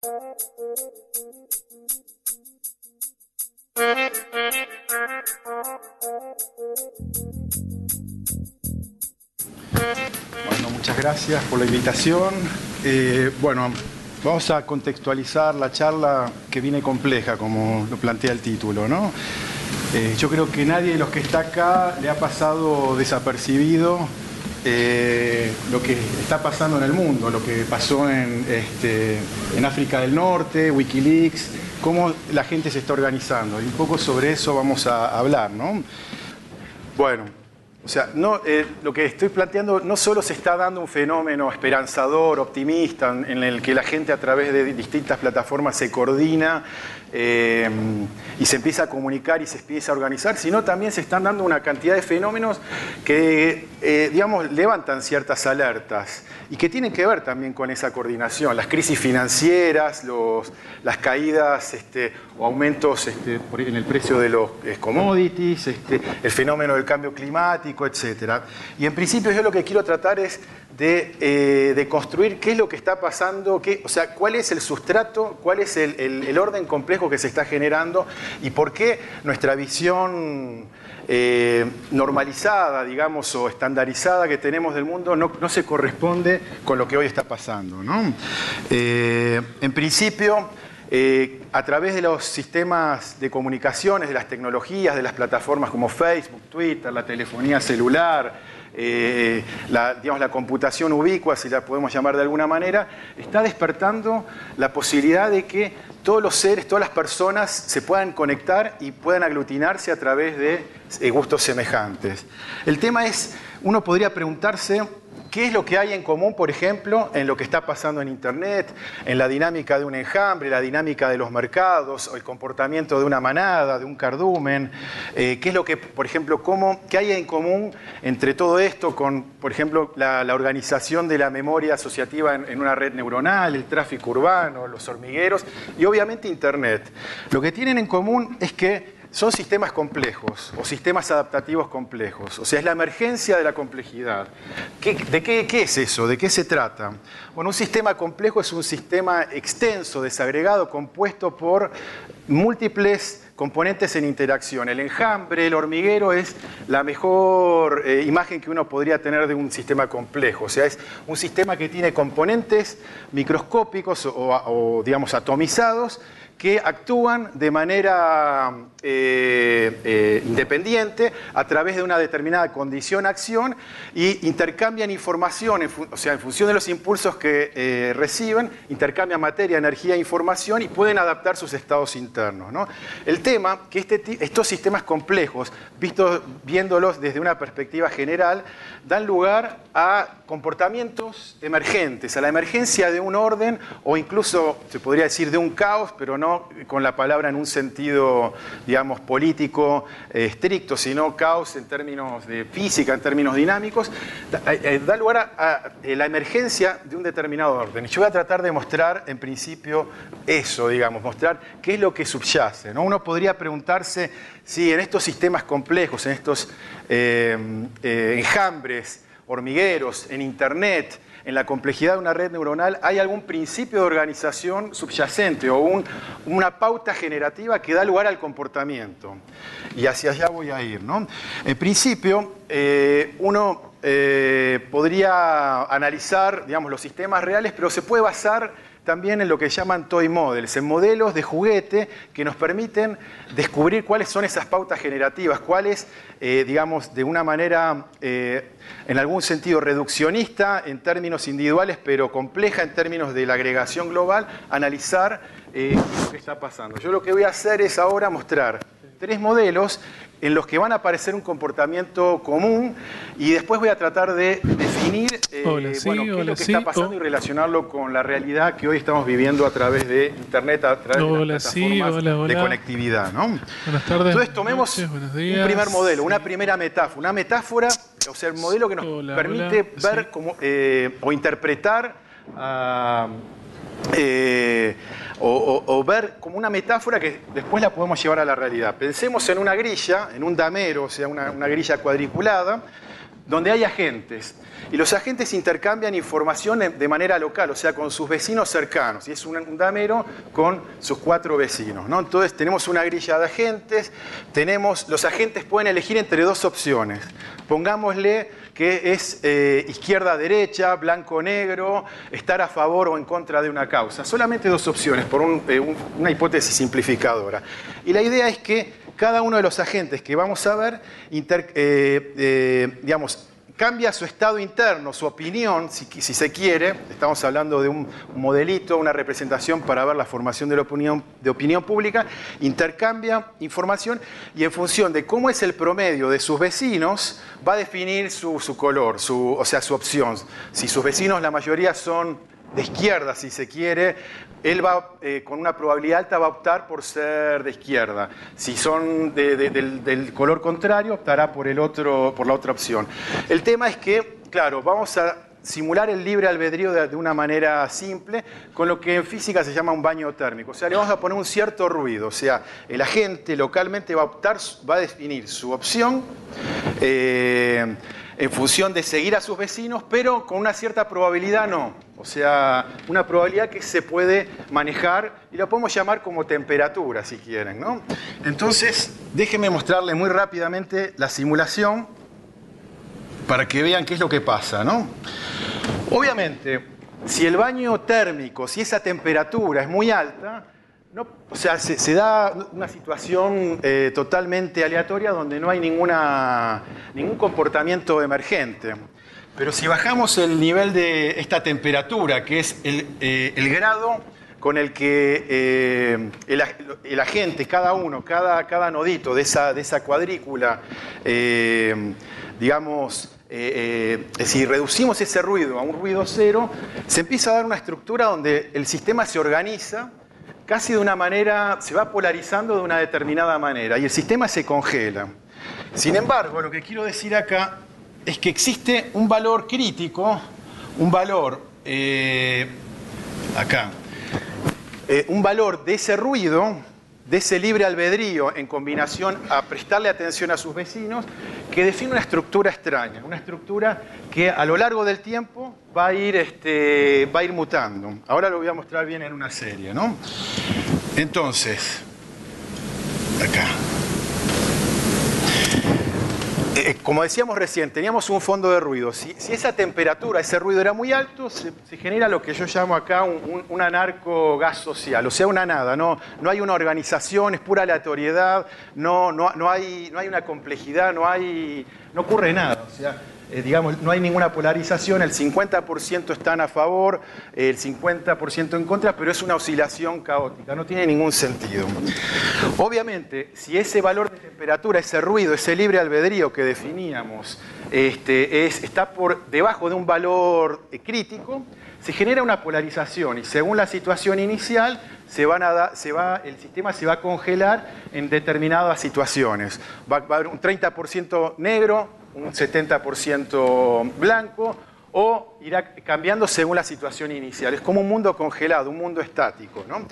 Bueno, muchas gracias por la invitación. Bueno, vamos a contextualizar la charla que viene compleja, como lo plantea el título, ¿no? Yo creo que nadie de los que está acá le ha pasado desapercibido lo que está pasando en el mundo, lo que pasó en África del Norte, Wikileaks, cómo la gente se está organizando. Y un poco sobre eso vamos a hablar, ¿no? Bueno, o sea, lo que estoy planteando, no solo se está dando un fenómeno esperanzador, optimista, en el que la gente a través de distintas plataformas se coordina y se empieza a comunicar y se empieza a organizar, sino también se están dando una cantidad de fenómenos que, digamos, levantan ciertas alertas y que tienen que ver también con esa coordinación. Las crisis financieras, las caídas o aumentos en el precio de los commodities, el fenómeno del cambio climático, etc. Y en principio yo lo que quiero tratar es de construir qué es lo que está pasando, o sea, cuál es el sustrato, cuál es el orden complejo que se está generando y por qué nuestra visión normalizada, digamos, o estandarizada que tenemos del mundo no se corresponde con lo que hoy está pasando, ¿no? En principio, a través de los sistemas de comunicaciones, de las tecnologías, de las plataformas como Facebook, Twitter, la telefonía celular, la computación ubicua, si la podemos llamar de alguna manera, está despertando la posibilidad de que todos los seres, todas las personas se puedan conectar y puedan aglutinarse a través de gustos semejantes. El tema es, uno podría preguntarse, ¿qué es lo que hay en común, por ejemplo, en lo que está pasando en Internet, en la dinámica de un enjambre, la dinámica de los mercados, o el comportamiento de una manada, de un cardumen? ¿Qué es lo que, por ejemplo, qué hay en común entre todo esto con, por ejemplo, la organización de la memoria asociativa en una red neuronal, el tráfico urbano, los hormigueros y obviamente Internet? Lo que tienen en común es que son sistemas complejos o sistemas adaptativos complejos. O sea, es la emergencia de la complejidad. ¿Qué es eso? ¿De qué se trata? Bueno, un sistema complejo es un sistema extenso, desagregado, compuesto por múltiples componentes en interacción. El enjambre, el hormiguero, es la mejor imagen que uno podría tener de un sistema complejo. O sea, es un sistema que tiene componentes microscópicos o digamos, atomizados, que actúan de manera independiente a través de una determinada condición-acción y intercambian información, o sea, en función de los impulsos que reciben, intercambian materia, energía e información y pueden adaptar sus estados internos, ¿no? El tema que estos sistemas complejos, viéndolos desde una perspectiva general, dan lugar a comportamientos emergentes, a la emergencia de un orden o incluso, se podría decir, de un caos, pero no con la palabra en un sentido, digamos, político estricto, sino caos en términos de física, en términos dinámicos, da lugar a la emergencia de un determinado orden. Y yo voy a tratar de mostrar, en principio, eso, digamos, mostrar qué es lo que subyace, ¿no? Uno podría preguntarse si en estos sistemas complejos, en estos enjambres, hormigueros, en Internet, en la complejidad de una red neuronal, hay algún principio de organización subyacente o una pauta generativa que da lugar al comportamiento. Y hacia allá voy a ir, ¿no? En principio, uno podría analizar, digamos, los sistemas reales, pero se puede basar también en lo que llaman toy models, en modelos de juguete que nos permiten descubrir cuáles son esas pautas generativas, cuáles, digamos, de una manera, en algún sentido reduccionista en términos individuales, pero compleja en términos de la agregación global, analizar lo que está pasando. Yo lo que voy a hacer es ahora mostrar 3 modelos en los que van a aparecer un comportamiento común y después voy a tratar de definir qué es lo que está pasando y relacionarlo con la realidad que hoy estamos viviendo a través de Internet, a través de las plataformas de conectividad, ¿no? Buenas tardes. Entonces tomemos un primer modelo, una primera metáfora. Una metáfora, o sea, el modelo que nos permite ver o interpretar o ver como una metáfora que después la podemos llevar a la realidad. Pensemos en una grilla, en un damero, o sea, una grilla cuadriculada, donde hay agentes. Y los agentes intercambian información de manera local, o sea, con sus vecinos cercanos. Y es un damero con sus 4 vecinos, ¿no? Entonces tenemos una grilla de agentes, los agentes pueden elegir entre 2 opciones. Pongámosle que es izquierda-derecha, blanco-negro, estar a favor o en contra de una causa. Solamente 2 opciones, por una hipótesis simplificadora. Y la idea es que cada uno de los agentes que vamos a ver, digamos, cambia su estado interno, su opinión, si se quiere. Estamos hablando de un modelito, una representación para ver la formación de opinión pública. Intercambia información y en función de cómo es el promedio de sus vecinos, va a definir su color, o sea, su opción. Si sus vecinos, la mayoría son de izquierda, si se quiere, él va, con una probabilidad alta, va a optar por ser de izquierda. Si son del color contrario, optará por la otra opción. El tema es que, claro, vamos a simular el libre albedrío de una manera simple, con lo que en física se llama un baño térmico. O sea, le vamos a poner un cierto ruido. O sea, el agente localmente va a definir su opción en función de seguir a sus vecinos, pero con una cierta probabilidad no. O sea, una probabilidad que se puede manejar y la podemos llamar como temperatura, si quieren, ¿no? Entonces, déjenme mostrarles muy rápidamente la simulación para que vean qué es lo que pasa, ¿no? Obviamente, si el baño térmico, si esa temperatura es muy alta, o sea, se da una situación totalmente aleatoria donde no hay ningún comportamiento emergente. Pero si bajamos el nivel de esta temperatura, que es el grado con el que el agente, cada nodito de esa cuadrícula, digamos, si reducimos ese ruido a un ruido cero, se empieza a dar una estructura donde el sistema se organiza casi de una manera, se va polarizando de una determinada manera y el sistema se congela. Sin embargo, lo que quiero decir acá es que existe un valor crítico, un valor un valor de ese ruido, de ese libre albedrío en combinación a prestarle atención a sus vecinos, que define una estructura extraña, una estructura que a lo largo del tiempo va a ir mutando. Ahora lo voy a mostrar bien en una serie, ¿no? Entonces, acá. Como decíamos recién, teníamos un fondo de ruido. Si esa temperatura, ese ruido era muy alto, se genera lo que yo llamo acá un anarco gas social, o sea, una nada. No hay una organización, es pura aleatoriedad, no hay una complejidad, no ocurre nada. O sea, digamos, no hay ninguna polarización, el 50% están a favor, el 50% en contra, pero es una oscilación caótica, no tiene ningún sentido. Obviamente, si ese valor de temperatura, ese ruido, ese libre albedrío que definíamos, está por debajo de un valor crítico, se genera una polarización y según la situación inicial, el sistema se va a congelar en determinadas situaciones. Va a haber un 30% negro, un 70% blanco, o irá cambiando según la situación inicial. Es como un mundo congelado, un mundo estático, ¿no?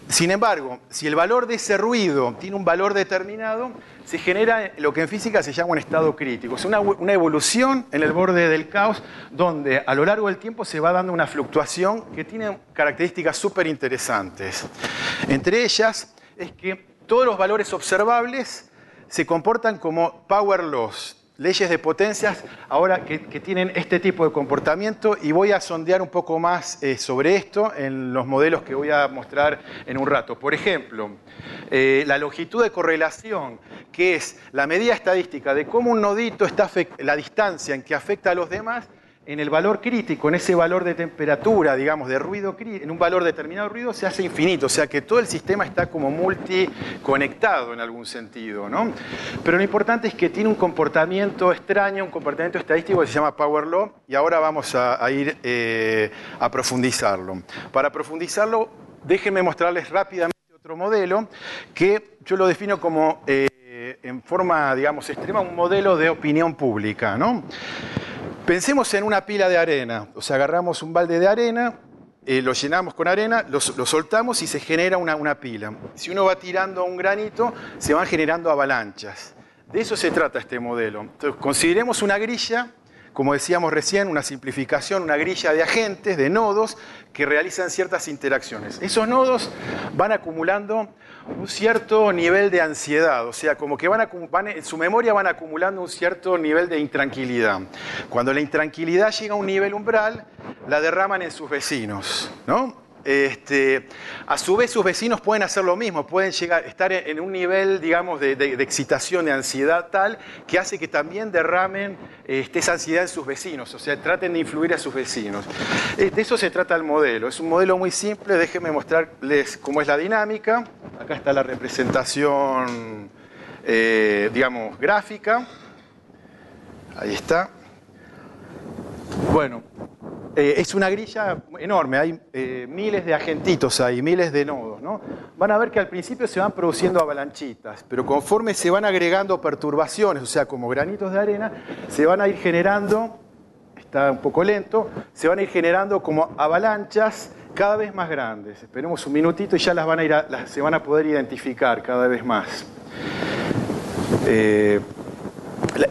Sin embargo, si el valor de ese ruido tiene un valor determinado, se genera lo que en física se llama un estado crítico. Es una evolución en el borde del caos, donde a lo largo del tiempo se va dando una fluctuación que tiene características súper interesantes. Entre ellas es que todos los valores observables se comportan como power laws, leyes de potencias, ahora que tienen este tipo de comportamiento, y voy a sondear un poco más sobre esto en los modelos que voy a mostrar en un rato. Por ejemplo, la longitud de correlación, que es la medida estadística de cómo un nodito está la distancia en que afecta a los demás, en el valor crítico, en ese valor de temperatura, digamos, de ruido, en un valor determinado de ruido, se hace infinito. O sea que todo el sistema está como multiconectado en algún sentido, ¿no? Pero lo importante es que tiene un comportamiento extraño, un comportamiento estadístico que se llama Power Law, y ahora vamos a ir a profundizarlo. Para profundizarlo, déjenme mostrarles rápidamente otro modelo que yo lo defino como, en forma, digamos, extrema, un modelo de opinión pública, ¿no? Pensemos en una pila de arena, o sea, agarramos un balde de arena, lo llenamos con arena, lo soltamos y se genera una pila. Si uno va tirando un granito, se van generando avalanchas De eso se trata este modelo. Entonces, consideremos una grilla, como decíamos recién, una simplificación, una grilla de agentes, de nodos, que realizan ciertas interacciones. Esos nodos van acumulando un cierto nivel de ansiedad, o sea, como que en su memoria van acumulando un cierto nivel de intranquilidad. Cuando la intranquilidad llega a un nivel umbral, la derraman en sus vecinos, ¿no? A su vez, sus vecinos pueden hacer lo mismo, pueden estar en un nivel, digamos, de excitación, de ansiedad tal, que hace que también derramen esa ansiedad en sus vecinos, o sea, traten de influir a sus vecinos. De eso se trata el modelo. Es un modelo muy simple, déjenme mostrarles cómo es la dinámica. Acá está la representación, digamos, gráfica. Ahí está. Bueno. Es una grilla enorme, hay miles de agentitos ahí, miles de nodos, ¿no? Van a ver que al principio se van produciendo avalanchitas, pero conforme se van agregando perturbaciones, o sea, como granitos de arena, se van a ir generando, está un poco lento, se van a ir generando como avalanchas cada vez más grandes. Esperemos un minutito y ya se van a poder identificar cada vez más.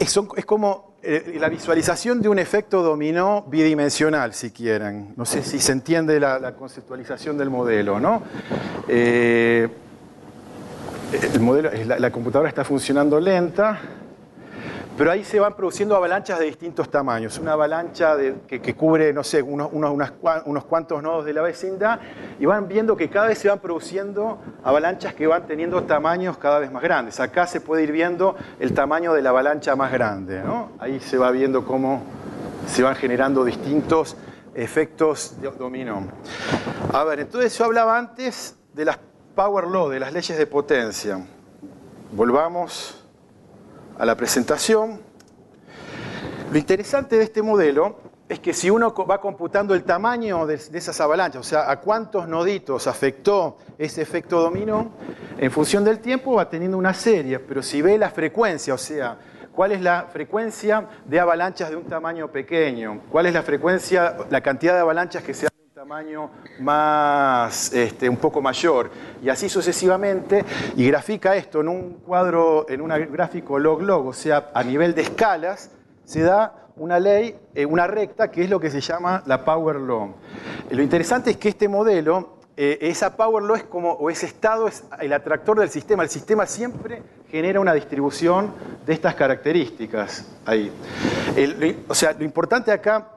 Es como la visualización de un efecto dominó bidimensional, si quieren. No sé si se entiende la conceptualización del modelo, ¿no? El modelo, la computadora está funcionando lenta, pero ahí se van produciendo avalanchas de distintos tamaños. Una avalancha que cubre, no sé, unos cuantos nodos de la vecindad, y van viendo que cada vez se van produciendo avalanchas que van teniendo tamaños cada vez más grandes. Acá se puede ir viendo el tamaño de la avalancha más grande, ¿no? Ahí se va viendo cómo se van generando distintos efectos de dominó. A ver, entonces yo hablaba antes de las power law, de las leyes de potencia. Volvamos a la presentación. Lo interesante de este modelo es que si uno va computando el tamaño de esas avalanchas, o sea, a cuántos noditos afectó ese efecto dominó, en función del tiempo va teniendo una serie, pero si ve la frecuencia, o sea, cuál es la frecuencia de avalanchas de un tamaño pequeño, cuál es la cantidad de avalanchas que se dan de un tamaño más, un poco mayor, y así sucesivamente, y grafica esto en un cuadro, en un gráfico log-log, o sea, a nivel de escalas, se da una ley, una recta, que es lo que se llama la Power Law. Lo interesante es que este modelo, esa Power Law ese estado es el atractor del sistema. El sistema siempre genera una distribución de estas características ahí. O sea, lo importante acá,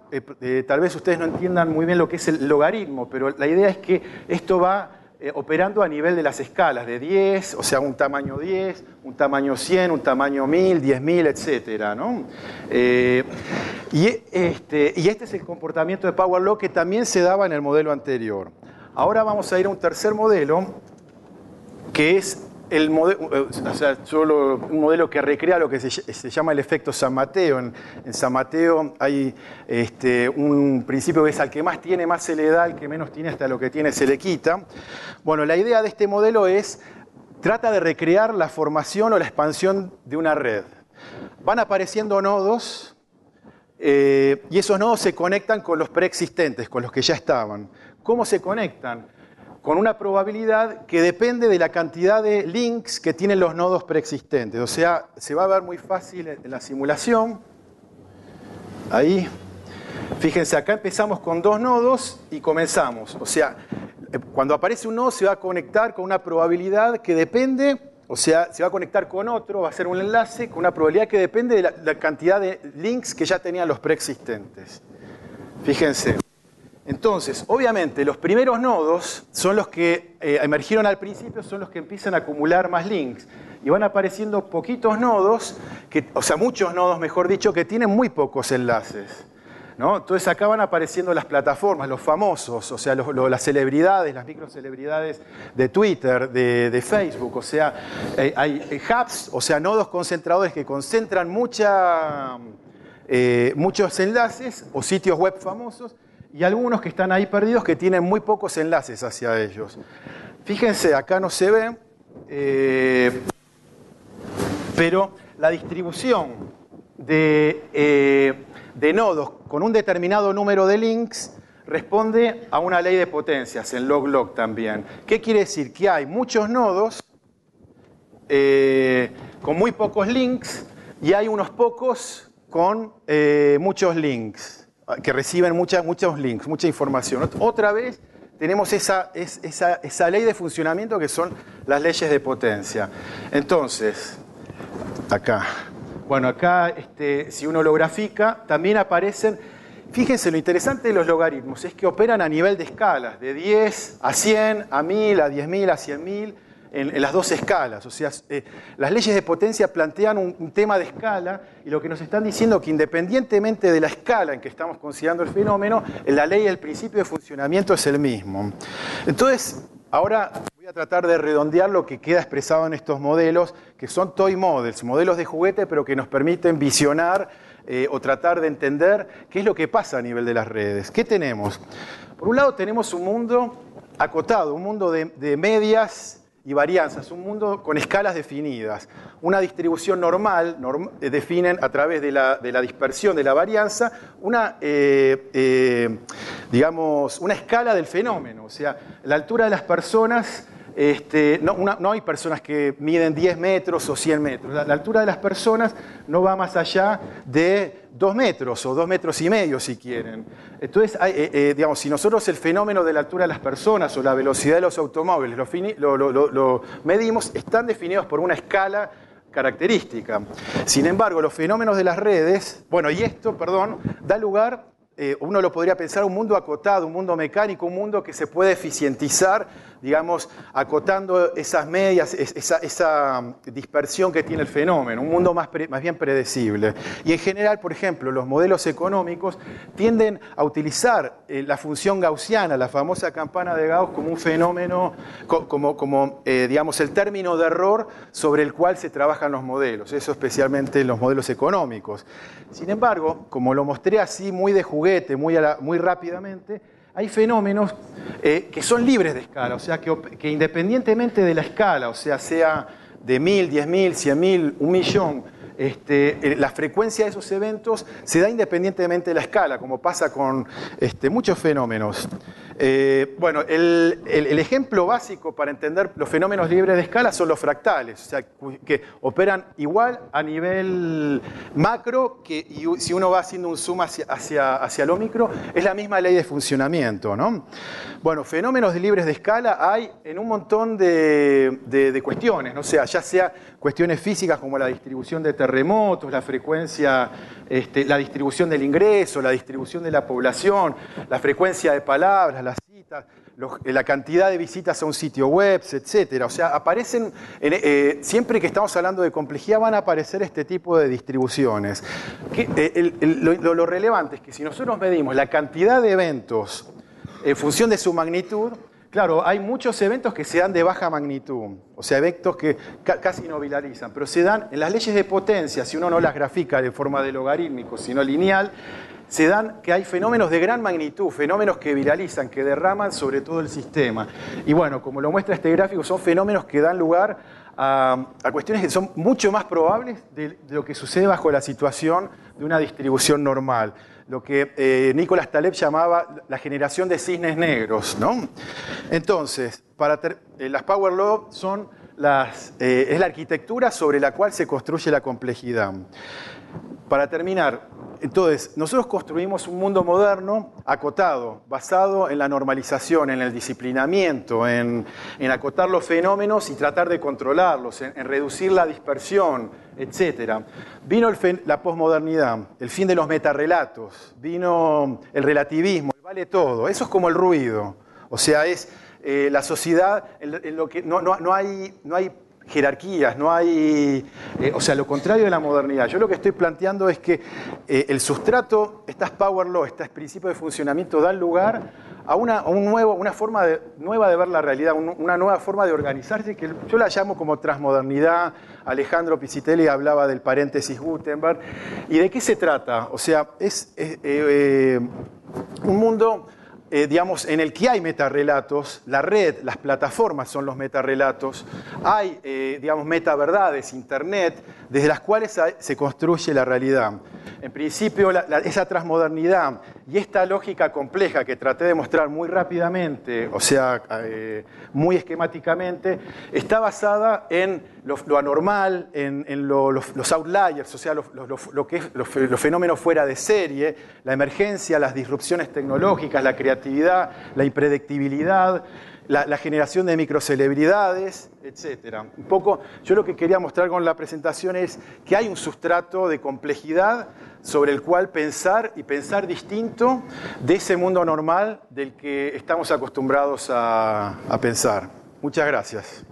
tal vez ustedes no entiendan muy bien lo que es el logaritmo, pero la idea es que esto va operando a nivel de las escalas, de 10, o sea, un tamaño 10, un tamaño 100, un tamaño 1000, 10.000, etcétera, ¿no? Y este es el comportamiento de Power Law que también se daba en el modelo anterior. Ahora vamos a ir a un tercer modelo, que es el modelo, o sea, un modelo que recrea lo que se llama el efecto San Mateo. En San Mateo hay un principio que es al que más tiene, más se le da, al que menos tiene, hasta lo que tiene se le quita. Bueno, la idea de este modelo trata de recrear la formación o la expansión de una red. Van apareciendo nodos y esos nodos se conectan con los preexistentes, con los que ya estaban. ¿Cómo se conectan? Con una probabilidad que depende de la cantidad de links que tienen los nodos preexistentes. O sea, se va a ver muy fácil en la simulación. Ahí. Fíjense, acá empezamos con 2 nodos y comenzamos. O sea, cuando aparece un nodo se va a conectar con una probabilidad que depende, o sea, se va a conectar con otro, va a ser un enlace con una probabilidad que depende de la cantidad de links que ya tenían los preexistentes. Fíjense. Entonces, obviamente, los primeros nodos son los que emergieron al principio, son los que empiezan a acumular más links. Y van apareciendo poquitos nodos, o sea, muchos nodos, mejor dicho, que tienen muy pocos enlaces, ¿no? Entonces acá van apareciendo las plataformas, los famosos, o sea, las celebridades, las microcelebridades de Twitter, de Facebook. O sea, hay hubs, o sea, nodos concentradores que concentran muchos enlaces o sitios web famosos, y algunos que están ahí perdidos que tienen muy pocos enlaces hacia ellos. Fíjense, acá no se ve, pero la distribución de nodos con un determinado número de links responde a una ley de potencias en log-log también. ¿Qué quiere decir? Que hay muchos nodos con muy pocos links y hay unos pocos con muchos links, que reciben muchos links, mucha información. Otra vez tenemos esa ley de funcionamiento que son las leyes de potencia. Entonces, acá. Bueno, acá si uno lo grafica, también aparecen. Fíjense, lo interesante de los logaritmos es que operan a nivel de escalas, de 10 a 100, a 1000, a 10.000, a 100.000, en las dos escalas. O sea, las leyes de potencia plantean un tema de escala y lo que nos están diciendo es que independientemente de la escala en que estamos considerando el fenómeno, la ley y el principio de funcionamiento es el mismo. Entonces, ahora voy a tratar de redondear lo que queda expresado en estos modelos, que son toy models, modelos de juguete, pero que nos permiten visionar o tratar de entender qué es lo que pasa a nivel de las redes. ¿Qué tenemos? Por un lado tenemos un mundo acotado, un mundo de medias y varianzas, un mundo con escalas definidas. Una distribución normal definen a través de la dispersión de la varianza digamos, una escala del fenómeno. O sea, la altura de las personas, no hay personas que miden 10 metros o 100 metros. La altura de las personas no va más allá de 2 metros o 2 metros y medio, si quieren. Entonces, digamos, si nosotros el fenómeno de la altura de las personas o la velocidad de los automóviles lo medimos, están definidos por una escala característica. Sin embargo, los fenómenos de las redes, da lugar, uno lo podría pensar, un mundo acotado, un mundo mecánico, un mundo que se puede eficientizar, digamos, acotando esas medias, esa dispersión que tiene el fenómeno, un mundo más bien predecible. Y en general, por ejemplo, los modelos económicos tienden a utilizar la función gaussiana, la famosa campana de Gauss, como un fenómeno, digamos, el término de error sobre el cual se trabajan los modelos, eso especialmente en los modelos económicos. Sin embargo, como lo mostré así muy de juguete, muy rápidamente, hay fenómenos que son libres de escala, o sea, que independientemente de la escala, o sea de 1000, 10.000, 100.000, 1.000.000, la frecuencia de esos eventos se da independientemente de la escala, como pasa con muchos fenómenos. El ejemplo básico para entender los fenómenos libres de escala son los fractales, o sea, que operan igual a nivel macro, y si uno va haciendo un zoom hacia lo micro, es la misma ley de funcionamiento, ¿no? Bueno, fenómenos libres de escala hay en un montón de cuestiones, ¿no? O sea, ya sea cuestiones físicas como la distribución de terremotos, la frecuencia, la distribución del ingreso, la distribución de la población, la frecuencia de palabras, las citas, la cantidad de visitas a un sitio web, etc. O sea, aparecen, siempre que estamos hablando de complejidad van a aparecer este tipo de distribuciones. Lo relevante es que si nosotros medimos la cantidad de eventos en función de su magnitud, claro, hay muchos eventos que se dan de baja magnitud, o sea, eventos que casi no viralizan, pero se dan en las leyes de potencia, si uno no las grafica de forma de logarítmico, sino lineal, se dan que hay fenómenos de gran magnitud, fenómenos que viralizan, que derraman sobre todo el sistema. Y bueno, como lo muestra este gráfico, son fenómenos que dan lugar a cuestiones que son mucho más probables de lo que sucede bajo la situación de una distribución normal. Lo que Nicolás Taleb llamaba la generación de cisnes negros, ¿no? Entonces, las Power Law son es la arquitectura sobre la cual se construye la complejidad. Para terminar, entonces, nosotros construimos un mundo moderno acotado, basado en la normalización, en el disciplinamiento, en acotar los fenómenos y tratar de controlarlos, en reducir la dispersión, etc. Vino la posmodernidad, el fin de los metarrelatos, vino el relativismo, el vale todo, eso es como el ruido. O sea, es la sociedad en lo que no hay jerarquías, no hay, o sea, lo contrario de la modernidad. Yo lo que estoy planteando es que el sustrato, estas power law, estos principios de funcionamiento dan lugar a una forma nueva de ver la realidad, una nueva forma de organizarse, que yo la llamo como transmodernidad. Alejandro Piscitelli hablaba del paréntesis Gutenberg. ¿Y de qué se trata? O sea, es un mundo digamos, en el que hay metarrelatos, la red, las plataformas son los metarrelatos, hay, digamos, metaverdades, internet, desde las cuales se construye la realidad. En principio, esa transmodernidad y esta lógica compleja que traté de mostrar muy rápidamente, o sea, muy esquemáticamente, está basada en lo anormal, en los outliers, o sea, los fenómenos fuera de serie, la emergencia, las disrupciones tecnológicas, la creatividad, la impredictibilidad, la generación de microcelebridades, etc. Un poco, yo lo que quería mostrar con la presentación es que hay un sustrato de complejidad sobre el cual pensar y pensar distinto de ese mundo normal del que estamos acostumbrados a pensar. Muchas gracias.